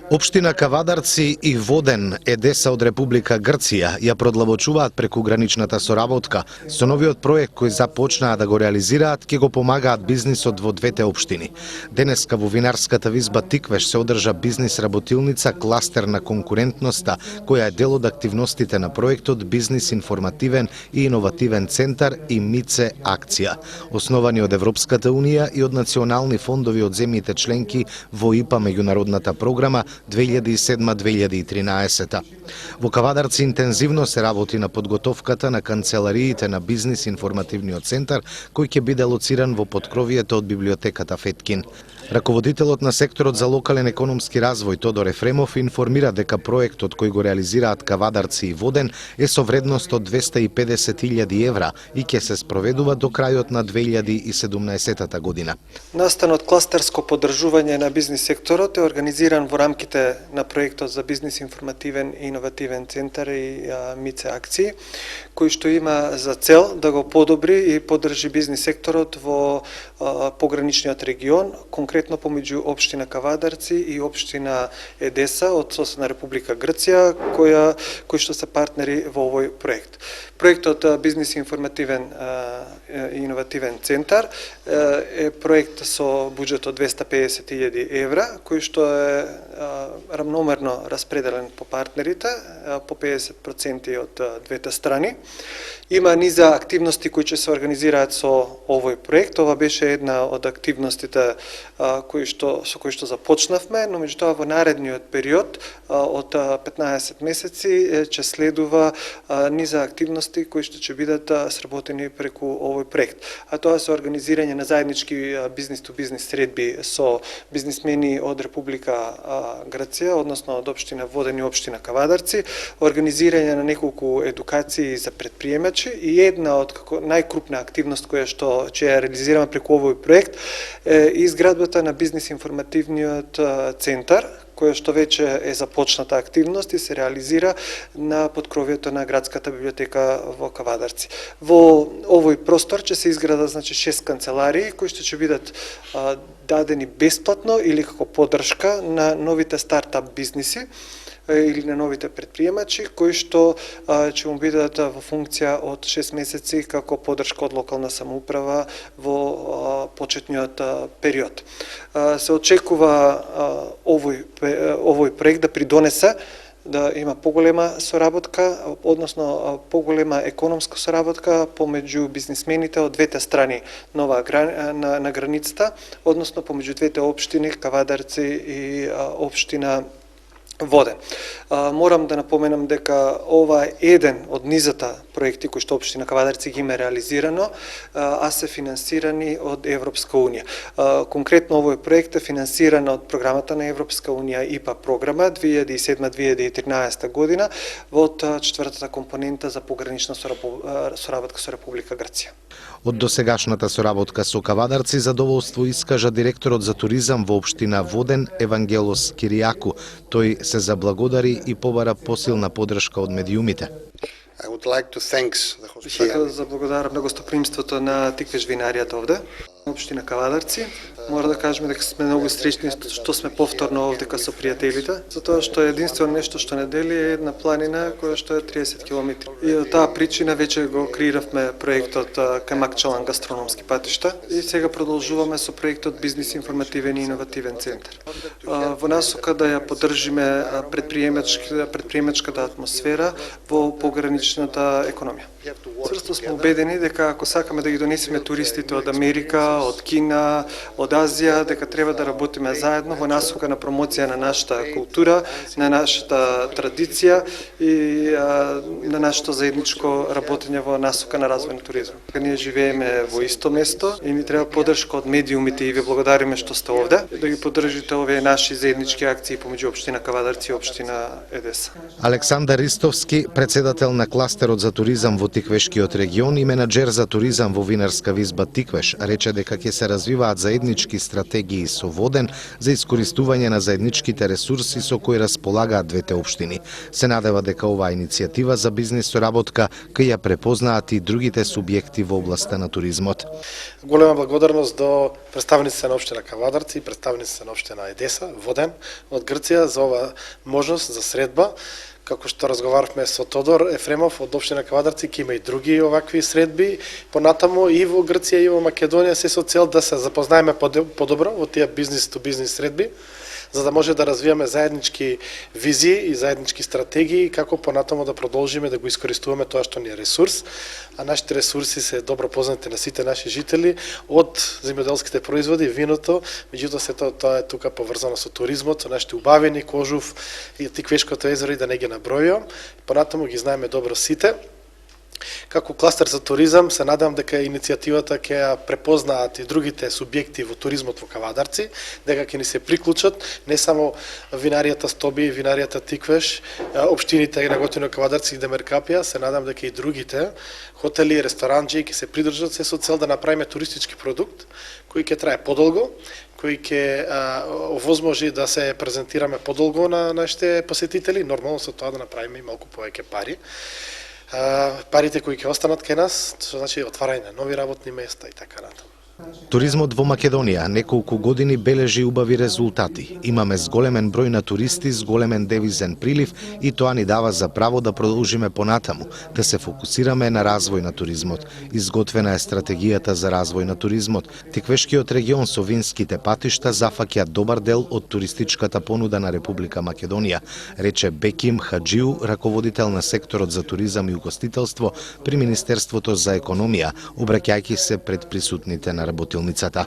Општина Кавадарци и Воден, Едеса од Република Грција, ја продлабочуваат прекуграничната соработка. Со новиот проект кој започнаа да го реализираат, ќе го помагаат бизнисот во двете општини. Денеска во винарската визба Тиквеш се одржа бизнис работилница кластер на конкурентноста, која е дел од активностите на проектот Бизнис информативен и иновативен центар и МИЦЕ акција, основани од Европската унија и од национални фондови од земјите членки во ИПА меѓународната програма 2007-2013. Во Кавадарци интензивно се работи на подготовката на канцелариите на Бизнис информативниот центар, кој ќе биде лоциран во поткровието од библиотеката Феткин. Раководителот на секторот за локален економски развој Тодор Ефремов информира дека проектот кој го реализираат Кавадарци и Воден е со вредност од 250.000 евра и ќе се спроведува до крајот на 2017 година. Настанот кластерско поддржување на бизнис секторот е организиран во рамките на проектот за Бизнис информативен и иновативен центар и МИЦЕ акции, кој што има за цел да го подобри и поддржи бизнис секторот во пограничниот регион, конкретно помеѓу општина Кавадарци и општина Едеса од соседна Република Грција, кои што се партнери во овој проект. Проектот Бизнис информативен и иновативен центар е проект со буџет од 250.000 евра, кој што е рамномерно распределен по партнерите, по 50% од двете страни. Има низа активности кои ќе се организираат со овој проект. Ова беше една од активностите со кои што започнавме, но меѓутоа во наредниот период од 15 месеци ќе следува низа активности кои што ќе бидат сработени преку овој проект. А тоа се организирање на заеднички бизнис-то-бизнис средби со бизнисмени од Република Грција, односно од општина Воден и општина Кавадарци, организирање на неколку едукации за предприемачи и една од најкрупна активност која што ќе ја реализираме преку овој проект е изградбата на Бизнис информативниот центар, која што веќе е започната активност и се реализира на поткровието на градската библиотека во Кавадарци. Во овој простор ќе се изградат 6 канцеларии кои што ќе бидат дадени бесплатно или како поддршка на новите стартап бизниси или на новите предприемачи кои што ќе му бидат во функција од 6 месеци како поддршка од локална самоуправа во почетниот период. Се очекува овој проект да придонесе да има поголема соработка, односно поголема економска соработка помеѓу бизнисмените од двете страни на границата, односно помеѓу двете општини Кавадарци и општина Воден. Морам да напоменам дека ова е еден од низата проекти кои што општина Кавадарци ги има реализирано, а се финансирани од Европска унија. Конкретно овој проект е финансиран од програмата на Европска унија ИПА програма 2007-2013 година во четвртата компонента за погранична соработка со Република Грција. Од досегашната соработка со Кавадарци задоволство искажа директорот за туризам во општина Воден Евангелос Киријаку. Тој се заблагодари и побара посилна поддршка од медиумите. Сакам да заблагодарам на гостопримството на Тиквеш винаријата овде, општина Кавадарци. Мора да кажеме дека сме многу среќни што сме повторно овдека со пријателите, затоа што единствено нешто што не дели е една планина која што е 30 км. И од таа причина веќе го креиравме проектот Камакчалан гастрономски патишта и сега продолжуваме со проектот Бизнис информативен и иновативен центар. Во насока да ја поддржиме предприемачката атмосфера во пограничната економија. Цврсто сме убедени дека ако сакаме да ги донесеме туристите од Америка, од Кина, од Азија, дека треба да работиме заедно во насока на промоција на нашата култура, на нашата традиција и на нашето заедничко работење во насока на развој на туризмот. Ние живееме во исто место и ни треба поддршка од медиумите и ви благодариме што сте овде, да ги поддржите овие наши заеднички акции помеѓу општина Кавадарци и општина Едеса. Александар Ристовски, председател на кластерот за туризам во Тиквешкиот регион и менаџер за туризам во винарска визба Тиквеш, рече дека ќе се развиваат заеднички заеднички стратегии со Воден за искористување на заедничките ресурси со кои располагаат двете општини. Се надева дека оваа иницијатива за бизнис соработка ќе ја препознаат и другите субјекти во областа на туризмот. Голема благодарност до представниците на општина Кавадарци и представниците на општина Едеса, Воден, од Грција за ова можност за средба. Како што разговаравме со Тодор Ефремов од општина Кавадарци, ќе има и други овакви средби понатаму и во Грција и во Македонија, се со цел да се запознаеме подобро во тие бизнес-то-бизнес средби, за да може да развиеме заеднички визии и заеднички стратегии како понатаму да продолжиме да го искористуваме тоа што ни е ресурс, а нашите ресурси се добро познати на сите наши жители, од земјоделските производи, виното, меѓутоа сето тоа е тука поврзано со туризмот, со нашите убавини, Кожув и Тиквешкото езеро, и да не ги набројувам. Понатаму ги знаеме добро сите. Како кластер за туризам се надам дека иницијативата ќе ја препознаат и другите субјекти во туризмот во Кавадарци, дека ќе ни се приклучат не само винаријата Стоби, винаријата Тиквеш, општините на Готино, Кавадарци и Демеркапија, се надам дека и другите хотели и ресторанџи ќе се придржат се со цел да направиме туристички продукт кој ќе трае подолго, кој ќе овозможи да се презентираме подолго на нашите посетители, нормално со тоа да направиме и малку повеќе пари. Парите кои ќе останат кај нас, што значи отварање на нови работни места и така натаму. Туризмот во Македонија неколку години бележи убави резултати. Имаме зголемен број на туристи, зголемен девизен прилив и тоа ни дава за право да продолжиме понатаму, да се фокусираме на развој на туризмот. Изготвена е стратегијата за развој на туризмот. Тиквешкиот регион со винските патишта зафаќа добар дел од туристичката понуда на Република Македонија, рече Беким Хаџиу, раководител на секторот за туризам и угостителство при Министерството за економија, обраќајќи се пред присутните на работилницата.